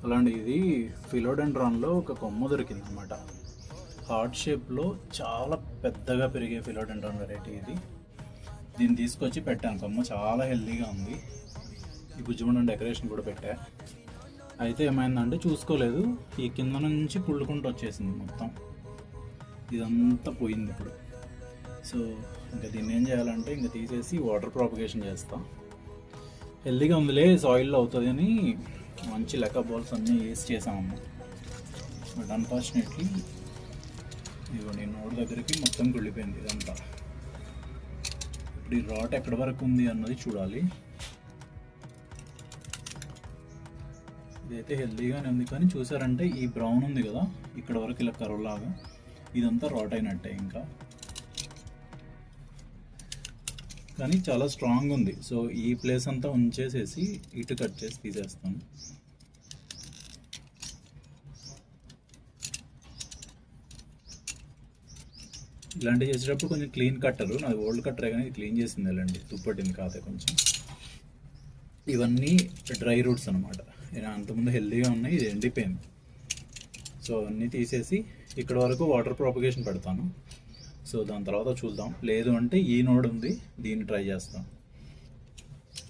అలాంటి ఇది ఫిలోడెండ్రాన్లో ఒక కొమ్మ దొరికింది అనమాట. హార్ట్ షేప్లో చాలా పెద్దగా పెరిగే ఫిలోడెండ్రాన్ వెరైటీ ఇది. దీన్ని తీసుకొచ్చి పెట్టాను. కొమ్మ చాలా హెల్దీగా ఉంది. ఈ బుజ్జిమండం డెకరేషన్ కూడా పెట్టా. అయితే ఏమైందంటే చూసుకోలేదు, ఈ కింద నుంచి పుల్లుకుంటూ వచ్చేసింది మొత్తం. ఇదంతా పోయింది ఇప్పుడు. సో ఇంకా దీన్ని ఏం చేయాలంటే ఇంకా తీసేసి వాటర్ ప్రాపగేషన్ చేస్తాం. హెల్దీగా ఉందిలే, సాయిల్లో అవుతుంది అని మంచి లెక్క బాల్స్ అన్నీ వేసి చేసామమ్మ. బట్ అన్ఫార్చునేట్లీ ఇదిగో నేను నోటి దగ్గరికి మొత్తం కుళ్ళిపోయింది ఇదంతా. ఇప్పుడు ఈ రాట్ ఎక్కడి వరకు ఉంది అన్నది చూడాలి. ఇదైతే హెల్దీగానే ఉంది, కానీ చూసారంటే ఈ బ్రౌన్ ఉంది కదా ఇక్కడ వరకు ఇలా కరువులాగా, ఇదంతా రాట్ అయినట్టే ఇంకా. కానీ చాలా స్ట్రాంగ్ ఉంది. సో ఈ ప్లేస్ అంతా ఉంచేసేసి ఇటు కట్ చేసి తీసేస్తాను. ఇలాంటివి చేసేటప్పుడు కొంచెం క్లీన్ కట్టరు, నాది ఓల్డ్ కట్టరే కానీ క్లీన్ చేసింది ఎలాంటి తుప్పటింది కాదే కొంచెం. ఇవన్నీ డ్రై రూట్స్ అనమాట. అంతకుముందు హెల్దీగా ఉన్నాయి, ఇది ఎండిపోయింది. సో అవన్నీ తీసేసి ఇక్కడ వరకు వాటర్ ప్రాపగేషన్ పెడతాను. సో దాని తర్వాత చూద్దాం. లేదు అంటే ఈ నోడ్ ఉంది, దీన్ని ట్రై చేస్తాం.